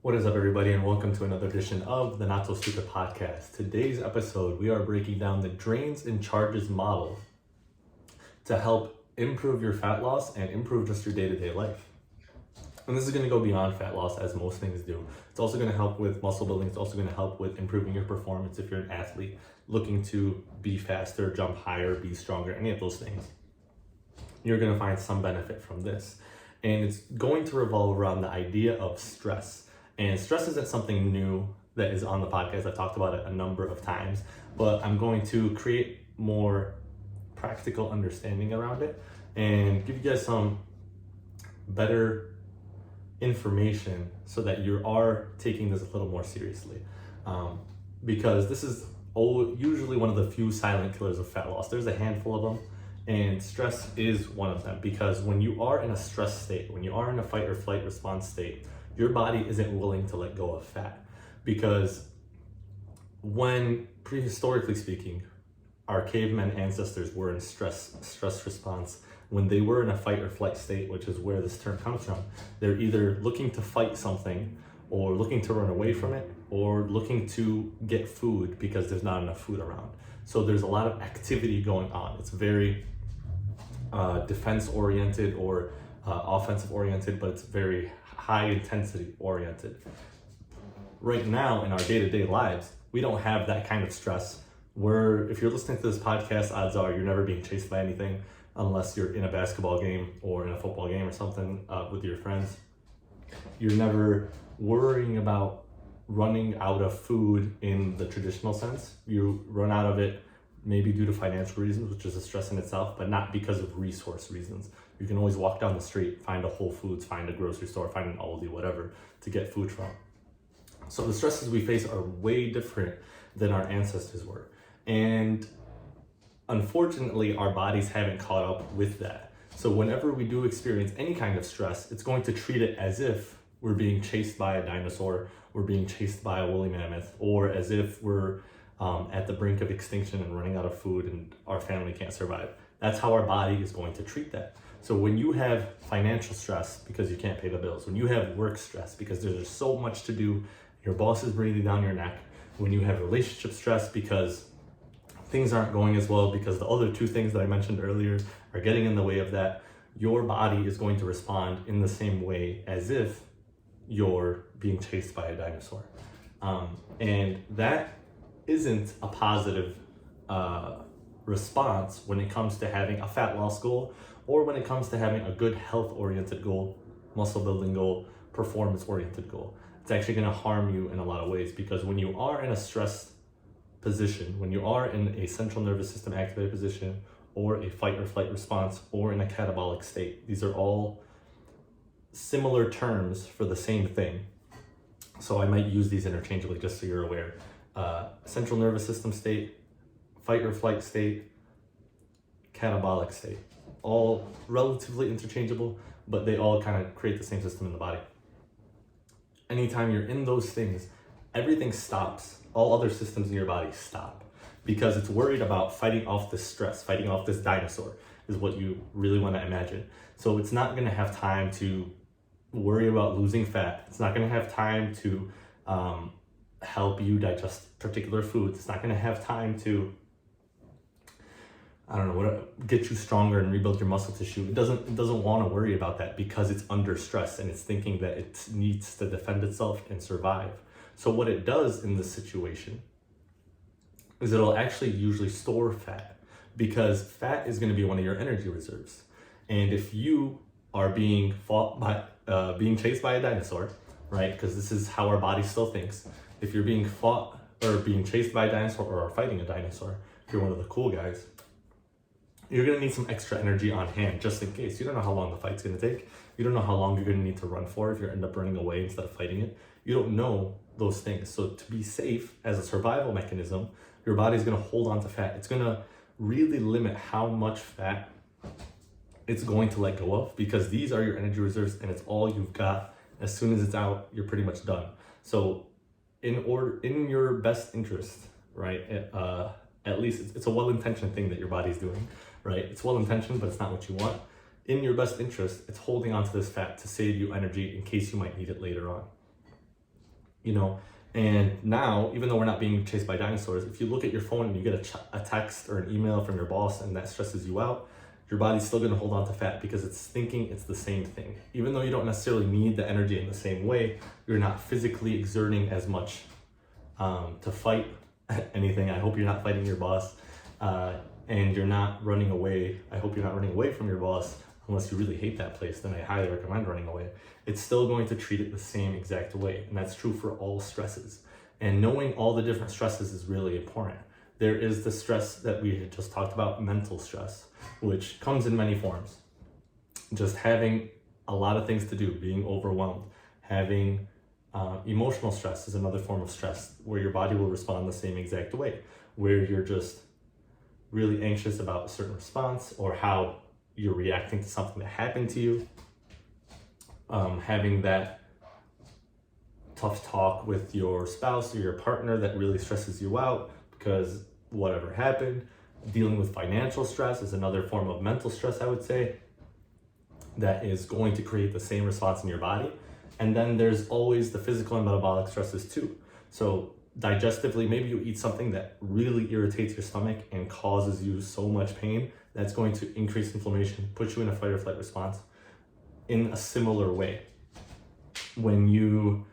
What is up, everybody, and welcome to another edition of the Not So Stupid Podcast. Today's episode, we are breaking down the drains and charges model to help improve your fat loss and improve just your day-to-day life. And this is going to go beyond fat loss, as most things do. It's also going to help with muscle building. It's also going to help with improving your performance if you're an athlete looking to be faster, jump higher, be stronger, any of those things. You're going to find some benefit from this. And it's going to revolve around the idea of stress. And stress isn't something new that is on the podcast. I've talked about it a number of times, but I'm going to create more practical understanding around it and give you guys some better information so that you are taking this a little more seriously. Because this is usually one of the few silent killers of fat loss. There's a handful of them, and stress is one of them, because when you are in a stress state, when you are in a fight or flight response state, your body isn't willing to let go of fat. Because when, prehistorically speaking, our cavemen ancestors were in stress response, when they were in a fight or flight state, which is where this term comes from, they're either looking to fight something or looking to run away from it or looking to get food because there's not enough food around. So there's a lot of activity going on. It's very defense oriented or offensive oriented, but it's very high intensity oriented. Right now in our day-to-day lives, we don't have that kind of stress. If you're listening to this podcast, odds are you're never being chased by anything unless you're in a basketball game or in a football game or something with your friends. You're never worrying about running out of food in the traditional sense. You run out of it maybe due to financial reasons, which is a stress in itself, but not because of resource reasons. You can always walk down the street, find a Whole Foods, find a grocery store, find an Aldi, whatever, to get food from. So the stresses we face are way different than our ancestors were. And unfortunately, our bodies haven't caught up with that. So whenever we do experience any kind of stress, it's going to treat it as if we're being chased by a dinosaur, we're being chased by a woolly mammoth, or as if we're at the brink of extinction and running out of food and our family can't survive. That's how our body is going to treat that. So when you have financial stress because you can't pay the bills, when you have work stress because there's just so much to do, your boss is breathing down your neck, when you have relationship stress because things aren't going as well because the other two things that I mentioned earlier are getting in the way of that, your body is going to respond in the same way as if you're being chased by a dinosaur. And that isn't a positive response when it comes to having a fat loss goal or when it comes to having a good health-oriented goal, muscle building goal, performance-oriented goal. It's actually going to harm you in a lot of ways, because when you are in a stress position, when you are in a central nervous system activated position or a fight or flight response or in a catabolic state, these are all similar terms for the same thing. So I might use these interchangeably just so you're aware. Central nervous system state, fight or flight state, catabolic state, all relatively interchangeable, but they all kind of create the same system in the body. Anytime you're in those things, everything stops. All other systems in your body stop because it's worried about fighting off this stress, fighting off this dinosaur is what you really want to imagine. So it's not going to have time to worry about losing fat. It's not going to have time to help you digest particular foods. It's not going to have time to get you stronger and rebuild your muscle tissue. It doesn't want to worry about that because it's under stress and it's thinking that it needs to defend itself and survive. So what it does in this situation is it'll actually usually store fat, because fat is going to be one of your energy reserves. And if you are being chased by a dinosaur, right? Because this is how our body still thinks. If you're being fought or being chased by a dinosaur or are fighting a dinosaur, if you're one of the cool guys, you're going to need some extra energy on hand just in case. You don't know how long the fight's going to take. You don't know how long you're going to need to run for if you end up running away instead of fighting it. You don't know those things. So to be safe as a survival mechanism, your body's going to hold on to fat. It's going to really limit how much fat it's going to let go of, because these are your energy reserves and it's all you've got. As soon as it's out, you're pretty much done. So in your best interest, right? At least it's a well-intentioned thing that your body's doing, right? It's well-intentioned, but it's not what you want. In your best interest, it's holding onto this fat to save you energy in case you might need it later on. you know. And now, even though we're not being chased by dinosaurs, if you look at your phone and you get a text or an email from your boss and that stresses you out, your body's still going to hold on to fat because it's thinking it's the same thing. Even though you don't necessarily need the energy in the same way, you're not physically exerting as much to fight anything. I hope you're not fighting your boss, and you're not running away. I hope you're not running away from your boss unless you really hate that place. Then I highly recommend running away. It's still going to treat it the same exact way, and that's true for all stresses. And knowing all the different stresses is really important. There is the stress that we had just talked about, mental stress, which comes in many forms. Just having a lot of things to do, being overwhelmed. Having emotional stress is another form of stress where your body will respond the same exact way, where you're just really anxious about a certain response or how you're reacting to something that happened to you. Having that tough talk with your spouse or your partner that really stresses you out because whatever happened. Dealing with financial stress is another form of mental stress, I would say, that is going to create the same response in your body. And then there's always the physical and metabolic stresses too. So digestively, maybe you eat something that really irritates your stomach and causes you so much pain, that's going to increase inflammation, put you in a fight or flight response. In a similar way, when you're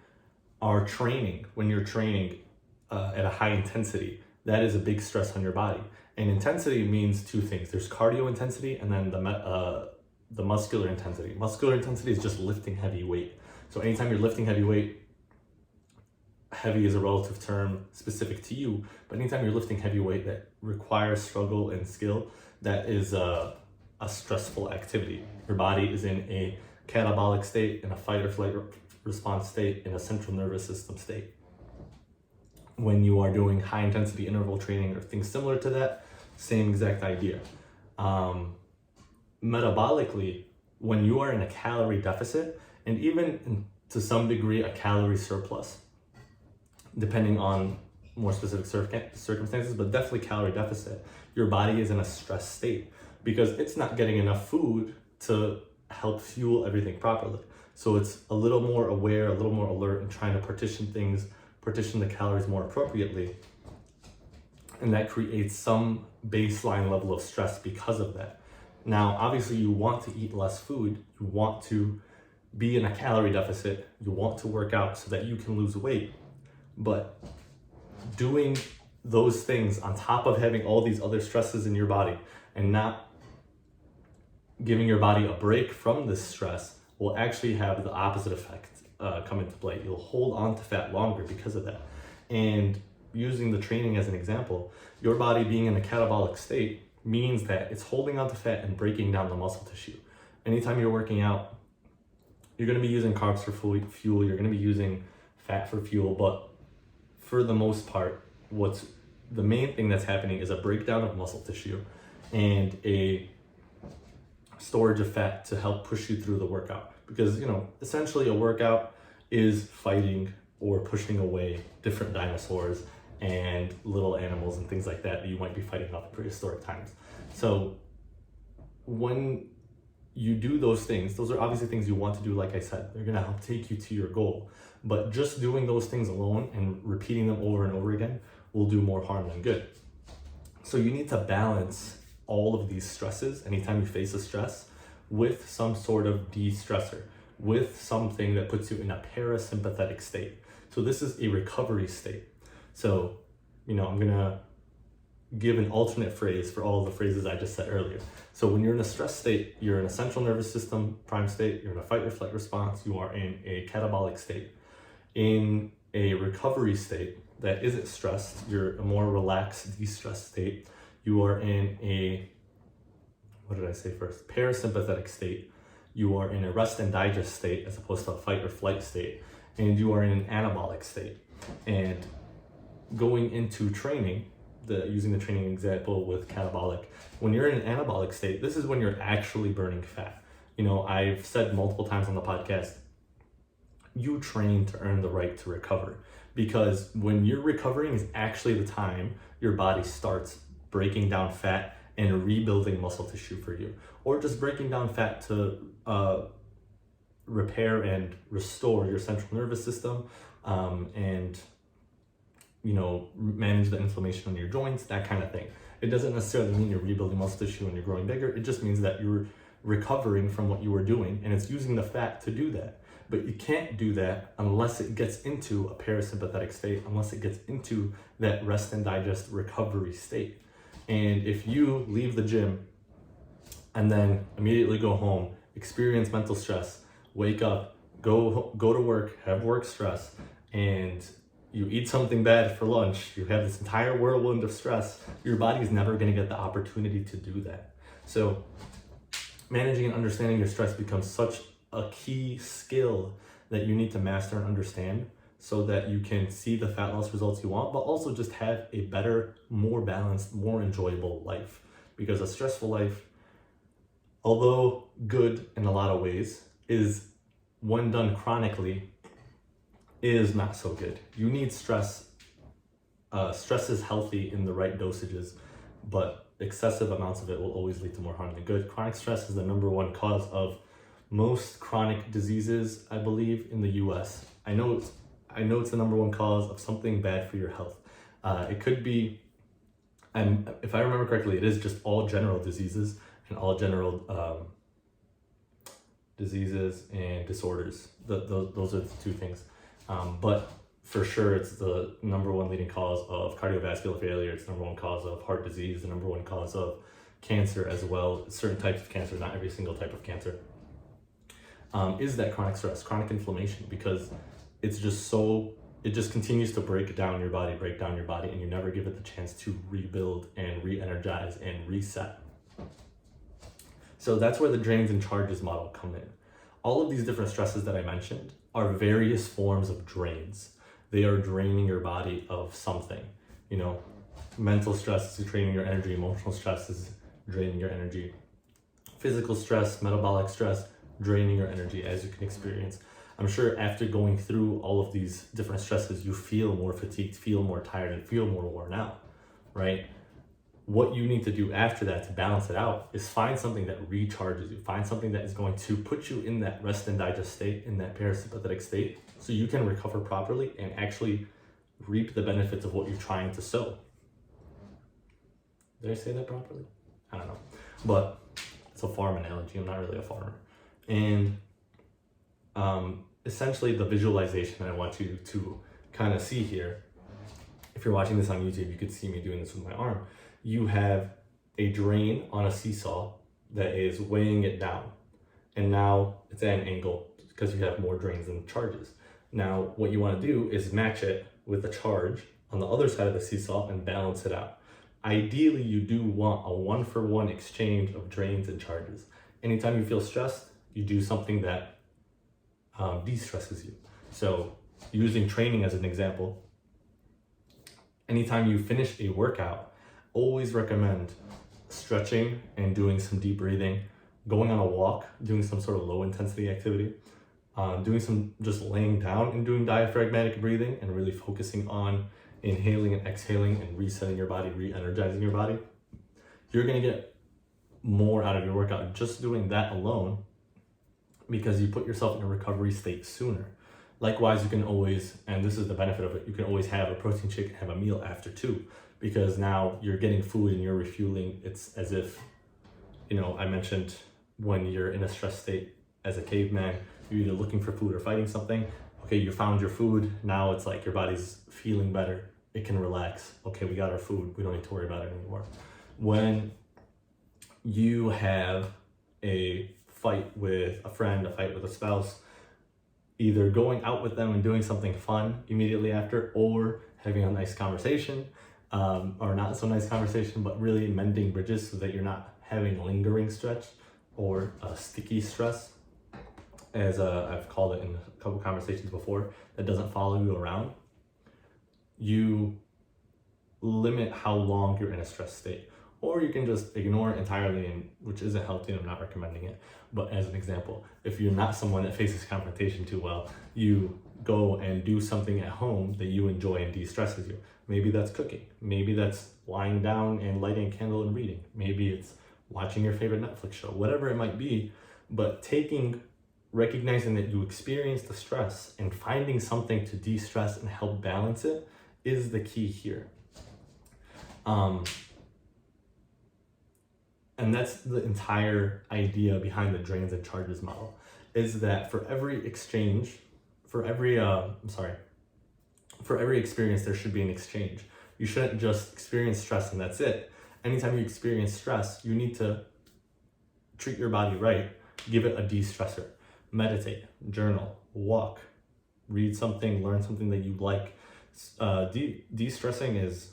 training at a high intensity, that is a big stress on your body. And intensity means two things. There's cardio intensity and then the muscular intensity. Muscular intensity is just lifting heavy weight. So anytime you're lifting heavy weight, heavy is a relative term specific to you, but anytime you're lifting heavy weight that requires struggle and skill, that is a stressful activity. Your body is in a catabolic state, in a fight or flight response state, in a central nervous system state. When you are doing high intensity interval training or things similar to that, same exact idea. Metabolically, when you are in a calorie deficit, and even to some degree a calorie surplus, depending on more specific circumstances, but definitely calorie deficit, your body is in a stress state because it's not getting enough food to help fuel everything properly. So it's a little more aware, a little more alert, and trying to partition the calories more appropriately. And that creates some baseline level of stress because of that. Now, obviously you want to eat less food, you want to be in a calorie deficit, you want to work out so that you can lose weight, but doing those things on top of having all these other stresses in your body and not giving your body a break from this stress will actually have the opposite effect come into play. You'll hold on to fat longer because of that. And using the training as an example, your body being in a catabolic state means that it's holding on to fat and breaking down the muscle tissue. Anytime you're working out, you're going to be using carbs for fuel, you're going to be using fat for fuel, but for the most part, what's the main thing that's happening is a breakdown of muscle tissue and a storage of fat to help push you through the workout. Because, essentially a workout is fighting or pushing away different dinosaurs and little animals and things like that you might be fighting off in prehistoric times. So when you do those things, those are obviously things you want to do. Like I said, they're going to help take you to your goal, but just doing those things alone and repeating them over and over again will do more harm than good. So you need to balance all of these stresses anytime you face a stress with some sort of de-stressor, with something that puts you in a parasympathetic state. So this is a recovery state. So, I'm gonna give an alternate phrase for all of the phrases I just said earlier. So when you're in a stress state, you're in a central nervous system prime state, you're in a fight or flight response, you are in a catabolic state. In a recovery state that isn't stressed, you're a more relaxed, de-stressed state, you are in a, parasympathetic state, you are in a rest and digest state as opposed to a fight or flight state, and you are in an anabolic state. And going into training, using the training example with catabolic, when you're in an anabolic state, this is when you're actually burning fat. I've said multiple times on the podcast, you train to earn the right to recover, because when you're recovering is actually the time your body starts breaking down fat and rebuilding muscle tissue for you, or just breaking down fat to repair and restore your central nervous system, and manage the inflammation on your joints, that kind of thing. It doesn't necessarily mean you're rebuilding muscle tissue and you're growing bigger. It just means that you're recovering from what you were doing, and it's using the fat to do that. But you can't do that unless it gets into a parasympathetic state, unless it gets into that rest and digest recovery state. And if you leave the gym and then immediately go home, experience mental stress, wake up, go to work, have work stress, and you eat something bad for lunch, you have this entire whirlwind of stress, your body is never going to get the opportunity to do that. So managing and understanding your stress becomes such a key skill that you need to master and understand, so that you can see the fat loss results you want, but also just have a better, more balanced, more enjoyable life. Because a stressful life, although good in a lot of ways, is, when done chronically, is not so good. You need stress. Stress is healthy in the right dosages, but excessive amounts of it will always lead to more harm than good. Chronic stress is the number one cause of most chronic diseases, I believe, in the US. I know it's the number one cause of something bad for your health. It could be, and if I remember correctly, it is just all general diseases and all general diseases and disorders. Those are the two things. But for sure, it's the number one leading cause of cardiovascular failure. It's the number one cause of heart disease, the number one cause of cancer as well. Certain types of cancer, not every single type of cancer, is that chronic stress, chronic inflammation, because it just continues to break down your body, and you never give it the chance to rebuild and re-energize and reset. So that's where the drains and charges model come in. All of these different stresses that I mentioned are various forms of drains. They are draining your body of something. Mental stress is draining your energy, emotional stress is draining your energy, physical stress, metabolic stress, draining your energy, as you can experience. I'm sure after going through all of these different stresses, you feel more fatigued, feel more tired, and feel more worn out, right? What you need to do after that to balance it out is find something that recharges you. Find something that is going to put you in that rest and digest state, in that parasympathetic state, so you can recover properly and actually reap the benefits of what you're trying to sow. Did I say that properly? I don't know. But it's a farm analogy. I'm not really a farmer. And essentially the visualization I want you to kind of see here, if you're watching this on YouTube, you could see me doing this with my arm. You have a drain on a seesaw that is weighing it down. And now it's at an angle because you have more drains than charges. Now, what you want to do is match it with a charge on the other side of the seesaw and balance it out. Ideally, you do want a 1-for-1 exchange of drains and charges. Anytime you feel stressed, you do something that de-stresses you. So using training as an example, anytime you finish a workout, always recommend stretching and doing some deep breathing, going on a walk, doing some sort of low intensity activity, doing some just laying down and doing diaphragmatic breathing and really focusing on inhaling and exhaling and resetting your body, re-energizing your body. You're gonna get more out of your workout just doing that alone, because you put yourself in a recovery state sooner. Likewise, you can always, and this is the benefit of it, you can always have a protein shake and have a meal after too, because now you're getting food and you're refueling. It's as if, I mentioned when you're in a stress state as a caveman, you're either looking for food or fighting something. Okay, you found your food. Now it's like your body's feeling better. It can relax. Okay, we got our food. We don't need to worry about it anymore. When you have a fight with a friend, a fight with a spouse, either going out with them and doing something fun immediately after, or having a nice conversation, or not so nice conversation, but really mending bridges so that you're not having lingering stress or sticky stress, as I've called it in a couple conversations before, that doesn't follow you around. You limit how long you're in a stress state, or you can just ignore it entirely, and which isn't healthy, and I'm not recommending it. But as an example, if you're not someone that faces confrontation too well, you go and do something at home that you enjoy and de-stresses you. Maybe that's cooking. Maybe that's lying down and lighting a candle and reading. Maybe it's watching your favorite Netflix show, whatever it might be. But taking recognizing that you experience the stress and finding something to de-stress and help balance it is the key here. And that's the entire idea behind the drains and charges model, is that for every experience, there should be an exchange. You shouldn't just experience stress and that's it. Anytime you experience stress, you need to treat your body right, give it a de-stressor. Meditate, journal, walk, read something, learn something that you like. De-stressing is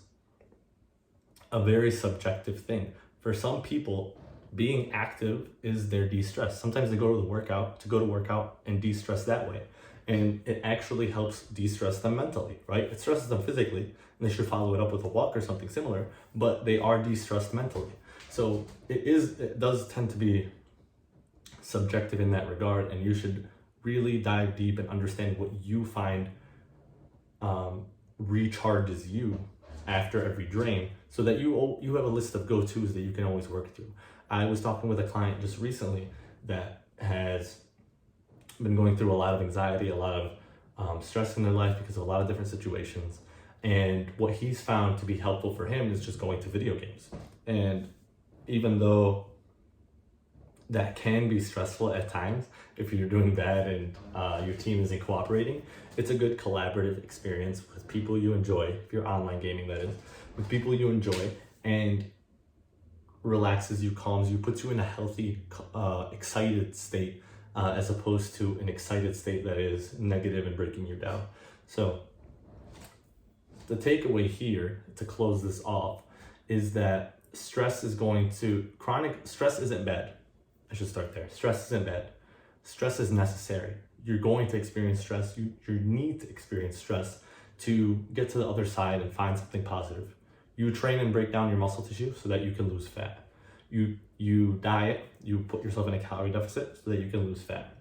a very subjective thing. For some people, being active is their de-stress. Sometimes they go to work out and de-stress that way. And it actually helps de-stress them mentally, right? It stresses them physically, and they should follow it up with a walk or something similar, but they are de-stressed mentally. So it does tend to be subjective in that regard, and you should really dive deep and understand what you find recharges you after every drain, so that you have a list of go-tos that you can always work through. I was talking with a client just recently that has been going through a lot of anxiety, a lot of stress in their life because of a lot of different situations. And what he's found to be helpful for him is just going to video games. And even though that can be stressful at times, if you're doing bad and your team isn't cooperating, it's a good collaborative experience with people you enjoy, if you're online gaming that is, with people you enjoy, and relaxes you, calms you, puts you in a healthy, excited state, as opposed to an excited state that is negative and breaking you down. So the takeaway here, to close this off, is that chronic stress isn't bad. I should start there. Stress isn't bad. Stress is necessary. You're going to experience stress. You need to experience stress to get to the other side and find something positive. You train and break down your muscle tissue so that you can lose fat. You diet, you put yourself in a calorie deficit so that you can lose fat.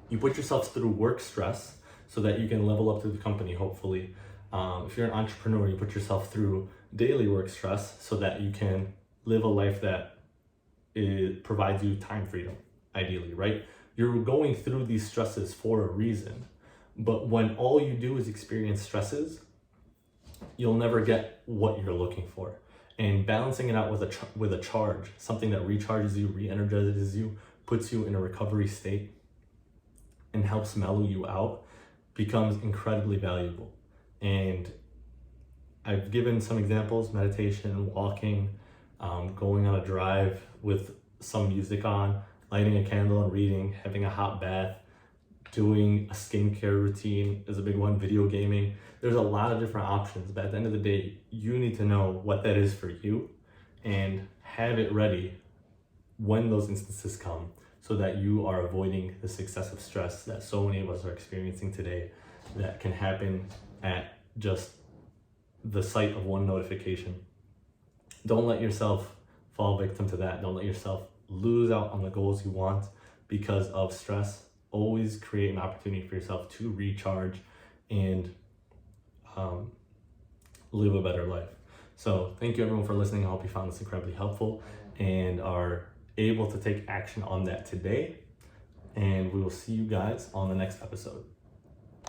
You put yourself through work stress so that you can level up through the company, hopefully. If you're an entrepreneur, you put yourself through daily work stress so that you can live a life that provides you time freedom, ideally, right? You're going through these stresses for a reason, but when all you do is experience stresses, you'll never get what you're looking for. And balancing it out with a charge, something that recharges you, re-energizes you, puts you in a recovery state, and helps mellow you out, becomes incredibly valuable. And I've given some examples: meditation, walking, going on a drive with some music on, lighting a candle and reading, having a hot bath, doing a skincare routine is a big one, video gaming. There's a lot of different options, but at the end of the day, you need to know what that is for you and have it ready when those instances come, so that you are avoiding this excessive stress that so many of us are experiencing today, that can happen at just the sight of one notification. Don't let yourself fall victim to that. Don't let yourself lose out on the goals you want because of stress. Always create an opportunity for yourself to recharge and live a better life. So thank you everyone for listening. I hope you found this incredibly helpful and are able to take action on that today. And we will see you guys on the next episode.